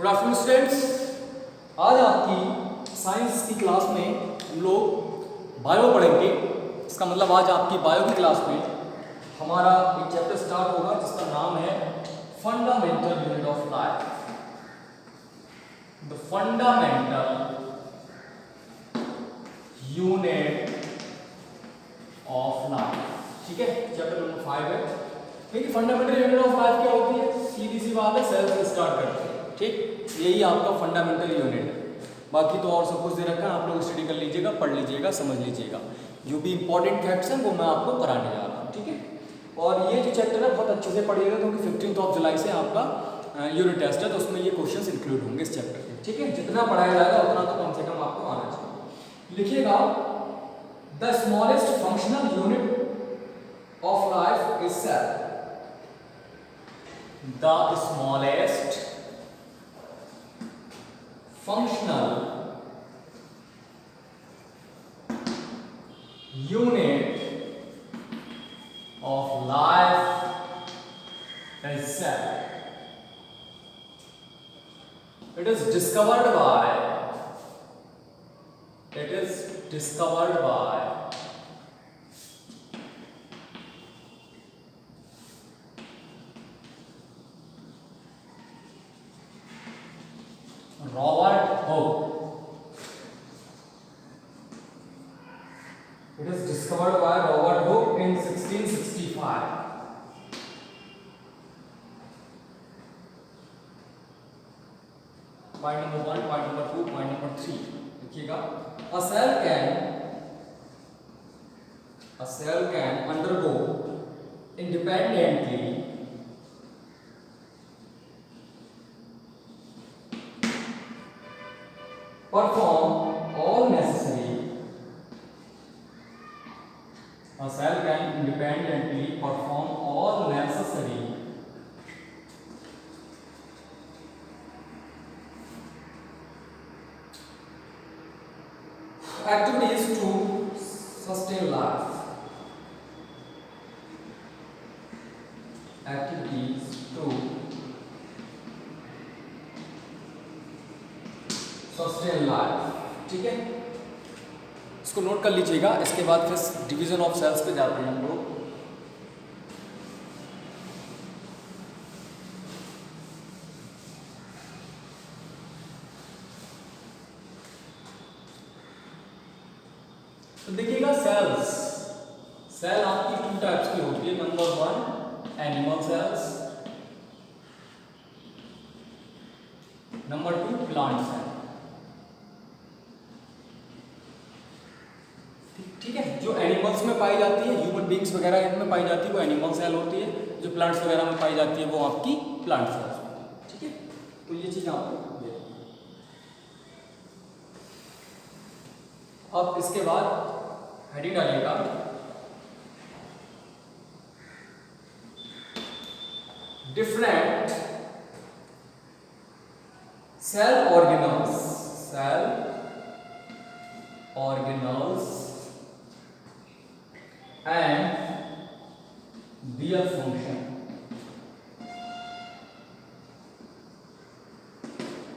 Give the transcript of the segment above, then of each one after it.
Good afternoon students. आज आपकी science की क्लास में हम लोग बायो पढ़ेंगे। इसका मतलब आज आपकी बायो की क्लास में हमारा एक चैप्टर स्टार्ट होगा जिसका नाम है fundamental unit of life. The fundamental unit of life. ठीक है, चैप्टर नंबर 5 है। देखिए फंडामेंटल यूनिट ऑफ लाइफ क्या होती है, सीधी सी बात है, सेल से स्टार्ट करते हैं। ठीक, यही आपका फंडामेंटल यूनिट है। बाकी तो और सब कुछ दे रखा है, आप लोग स्टडी कर लीजिएगा, पढ़ लीजिएगा, समझ लीजिएगा। जो भी इंपॉर्टेंट फैक्ट्स हैं वो मैं आपको कराने जा रहा हूँ। ठीक है, और ये जो चैप्टर है बहुत अच्छे से पढ़िएगा क्योंकि 15 जुलाई से आपका यूनिट टेस्ट है, तो उसमें ये क्वेश्चंस इंक्लूड होंगे इस चैप्टर के। ठीक है, जितना पढ़ाया जाएगा उतना तो कम से कम आपको आना चाहिए। लिखिएगा, the smallest functional unit of life is cell. The smallest functional unit of life is cell. It is discovered by Robert Hooke. It is discovered by Robert Hooke in 1665. Point number 1, point number 2, point number 3. देखिएगा, a cell can undergo independently perform all necessary. A cell can independently perform all necessary activities to sustain life. Activities to sustain life. ठीक है, इसको note कर लीजिएगा। इसके बाद फिर division of sales पे जाते हैं हम लोग। तो देखिएगा, सेल आपकी 2 टाइप्स की होती है। Number 1 animal cells, number 2 plant cell. ठीक है, जो एनिमल्स में पाई जाती है, ह्यूमन बींग्स वगैरह इनमें पाई जाती है, वो एनिमल सेल होती है। जो प्लांट्स वगैरह में पाई जाती है वो आपकी प्लांट सेल्स होती है। ठीक है, तो ये चीज आपको अब इसके बाद हेडिंग डालिएगा, different cell organelles and their function,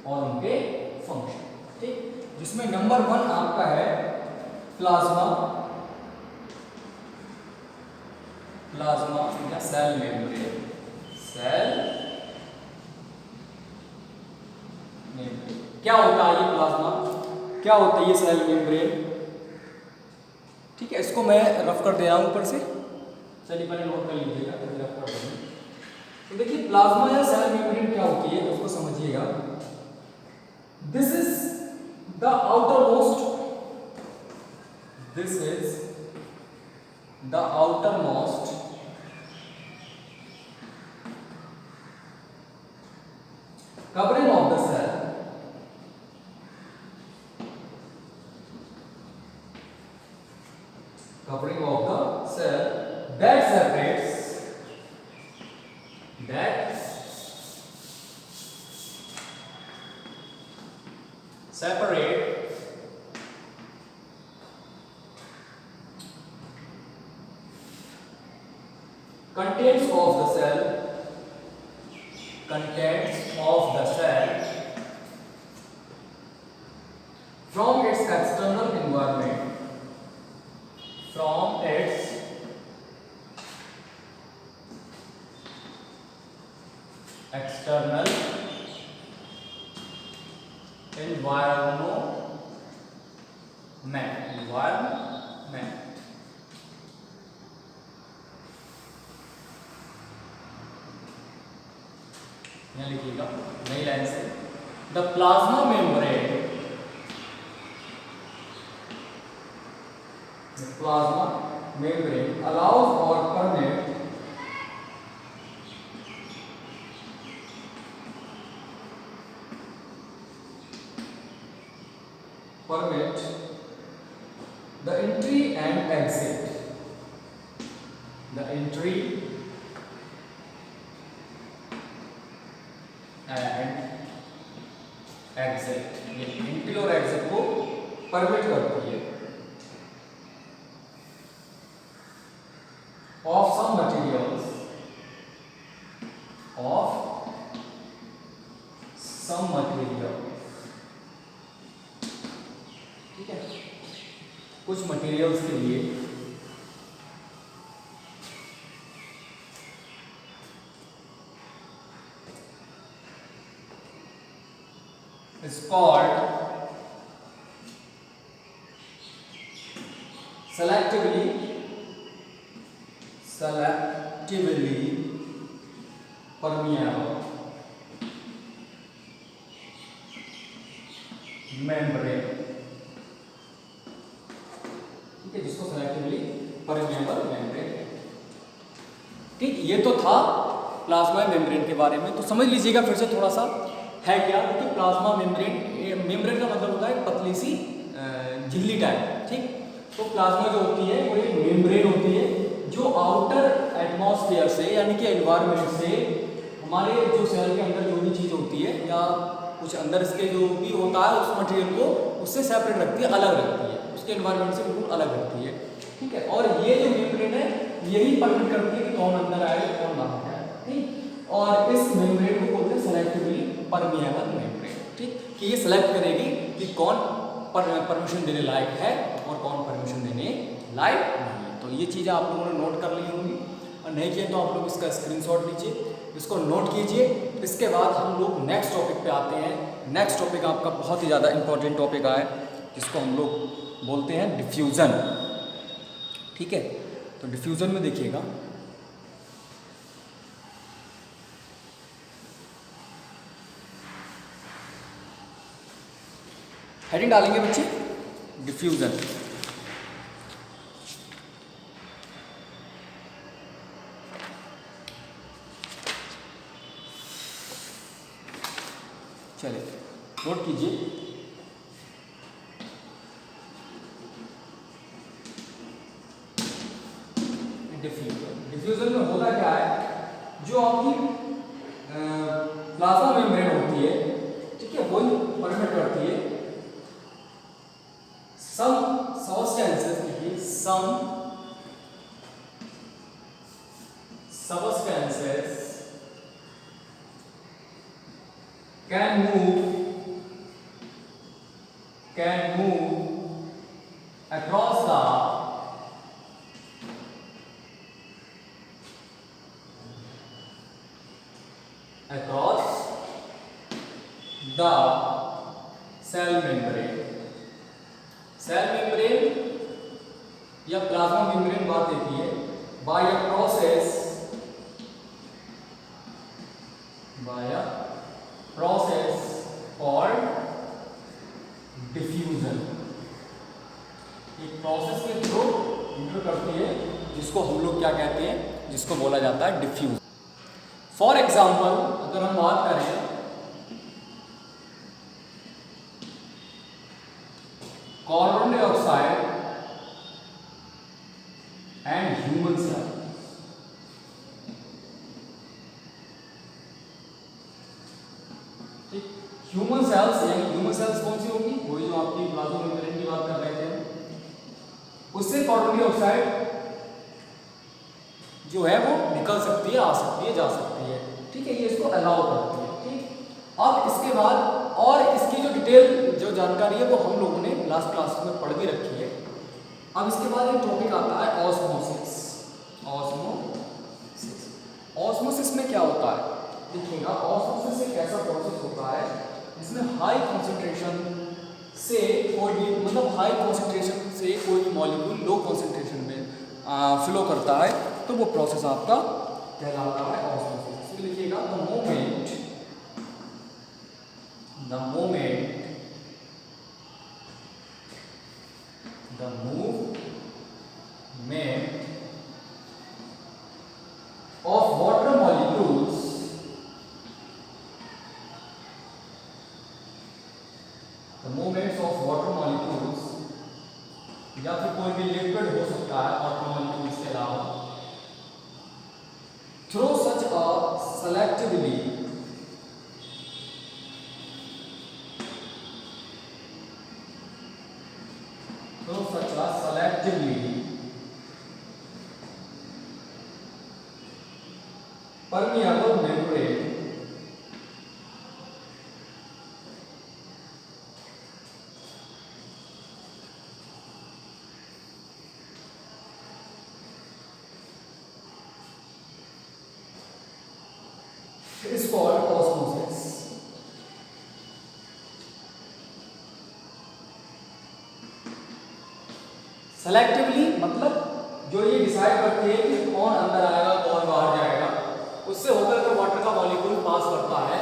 और उनके फंक्शन। ठीक, जिसमें नंबर 1 आपका है प्लाज्मा या सेल मेम्ब्रेन। क्या होता है ये प्लाज्मा, क्या होता है ये सेल मेम्ब्रेन? ठीक है, इसको मैं रफ कर दे रहा हूं ऊपर से, चलिए पहले नोट कर लीजिएगा फिर रफ कर देंगे। तो देखिए, प्लाज्मा या सेल मेम्ब्रेन क्या होती है उसको समझिएगा। This is the outermost covering of the cell that separate contents of the cell from its external environment, from its external environment, यहाँ लिखिएगा नई लाइन से, the plasma membrane, allows or permit the entry and exit, ये entry और exit को permit करती है, of some materials, ठीक है, कुछ मटेरियल्स के लिए is called selectively permeable membrane, ठीक है, जिसको सेलेक्टिवली परमेबल मेम्ब्रेन, ठीक। ये तो था प्लाज्मा मेम्ब्रेन के बारे में, तो समझ लीजिएगा फिर से थोड़ा सा है क्या। देखिए प्लाज्मा मेम्ब्रेन का मतलब होता है पतली सी झिल्ली टाइप, ठीक। तो प्लाज्मा जो होती है वो एक मेम्ब्रेन होती है जो आउटर एटमॉस्फेयर से यानी कि एनवायरनमेंट से हमारे जो सेल के अंदर जो भी चीज़ होती है या कुछ अंदर इसके जो भी होता है उस मटेरियल को उससे सेपरेट रखती है, अलग रखती है, उसके एनवायरनमेंट से बिल्कुल अलग रखती है, ठीक है। और ये जो मेम्ब्रेन है यही परमिट करती है कि कौन अंदर आए कौन बाहर आए, ठीक। और इस मेम्ब्रेन को बोलते हैं सेलेक्टिवली परमिएबल मेम्ब्रेन, ठीक, कि ये सेलेक्ट करेगी कि कौन परमिशन देने लायक है और कौन परमिशन देने लायक नहीं है। तो ये चीज़ें आप लोगों ने नोट कर ली होंगी, और नहीं किए तो आप लोग इसका स्क्रीनशॉट लीजिए, इसको नोट कीजिए। इसके बाद हम लोग नेक्स्ट टॉपिक पे आते हैं। नेक्स्ट टॉपिक आपका बहुत ही ज़्यादा इंपॉर्टेंट टॉपिक है जिसको हम लोग बोलते हैं डिफ्यूज़न, ठीक है। तो डिफ्यूज़न में देखिएगा हेडिंग डालेंगे बच्चे, डिफ्यूज़न। चलिए नोट कीजिए, डिफ्यूजन में होता क्या है, जो आपकी प्लाज्मा मेम्ब्रेन होती है, ठीक है, वही परमिट करती है सम सबस्टेंसेस, देखिए some substances can move across the cell membrane। Cell membrane या प्लाज्मा मेम्ब्रेन बात देती है by a process called diffusion. एक प्रोसेस के थ्रू इंटर करती है जिसको हम लोग क्या कहते हैं, जिसको बोला जाता है डिफ्यूजन। फॉर एग्जाम्पल अगर हम बात करें carbon dioxide and human cell, ठीक। ह्यूमन सेल्स यानी ह्यूमन सेल्स कौन सी होगी, वही जो आपकी प्लाज्मा मेम्ब्रेन की बात कर रहे थे, उससे कार्बन डाइऑक्साइड जो है वो निकल सकती है, आ सकती है, जा सकती है, ठीक है, ये इसको अलाउ करती है, ठीक। अब इसके बाद और इसकी जो डिटेल जो जानकारी है वो हम लोगों ने लास्ट क्लास में पढ़ के रखी है। अब इसके बाद एक टॉपिक आता है ऑस्मोसिस। ऑस्मोसिस में क्या होता है देखिएगा, ऑस्मोसिस एक ऐसा प्रोसेस होता है जिसमें हाई कॉन्सेंट्रेशन से कोई भी मतलब हाई कॉन्सेंट्रेशन से कोई भी मॉलिक्यूल लो कॉन्सेंट्रेशन में फ्लो करता है, तो वो प्रोसेस आपका कहलाता है ऑस्मोसिस। इसमें लिखिएगा the moment movement of water molecules या फिर कोई भी लिक्विड हो सकता है वाटर मॉलिक्यूल्स के अलावा, through such a selectively permeable membrane is called osmosis. Selectively मतलब जो ये डिसाइड करती है कि कौन अंदर आएगा कौन बाहर जाएगा, उससे होकर के वाटर का मॉलिक्यूल पास करता है,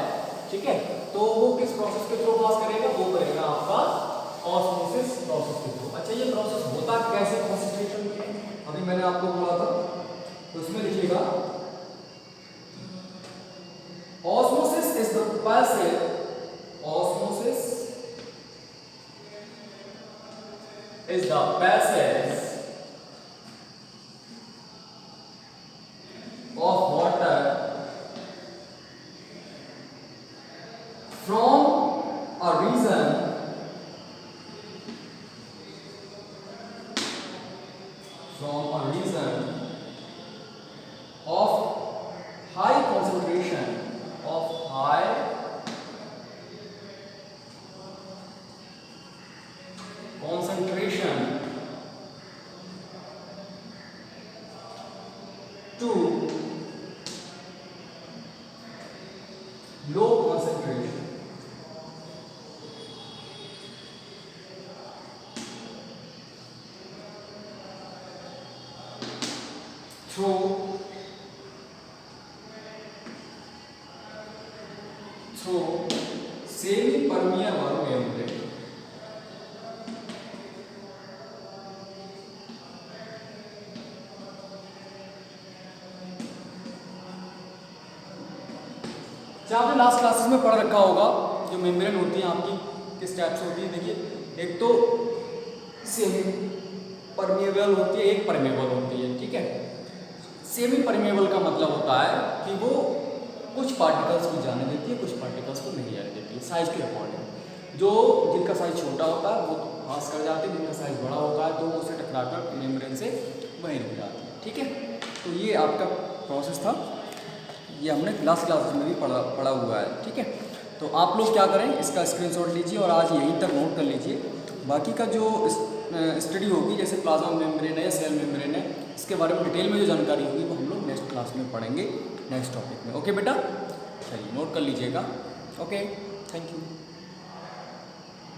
ठीक है। तो वो किस प्रोसेस के थ्रू पास करेगा, वो करेगा आपका ऑस्मोसिस प्रोसेस के थ्रू। अच्छा, ये प्रोसेस होता कैसे कॉन्सेंट्रेशन में, अभी मैंने आपको बोला था, तो इसमें लिखिएगा osmosis is the passage of water from a region of high concentration to low concentration through semi-permeable membrane. आपने लास्ट क्लासेस में पढ़ रखा होगा जो मेम्ब्रेन होती है आपकी किस टाइप से होती है। देखिए, एक तो सेमी परमेबल होती है, एक परमेबल होती है, ठीक है। सेमी परमेबल का मतलब होता है कि वो कुछ पार्टिकल्स को जाने देती है, कुछ पार्टिकल्स को नहीं जाने देती है, साइज के अकॉर्डिंग। जो जिनका साइज छोटा होता है वो तो पास कर जाते हैं, जिनका साइज बड़ा होता है तो वो उसे टकराकर मेम्ब्रेन से वहीं रुक जाते हैं, ठीक है। तो ये आपका प्रोसेस था, ये हमने लास्ट क्लासेस में भी पढ़ा हुआ है, ठीक है। तो आप लोग क्या करें, इसका स्क्रीनशॉट लीजिए और आज यहीं तक नोट कर लीजिए। बाकी का जो स्टडी होगी, जैसे प्लाज्मा मेम्ब्रेन है या सेल मेम्ब्रेन है, इसके बारे में डिटेल में जो जानकारी होगी वो हम लोग नेक्स्ट क्लास में पढ़ेंगे, नेक्स्ट टॉपिक में। ओके बेटा, चलिए नोट कर लीजिएगा। Okay, thank you.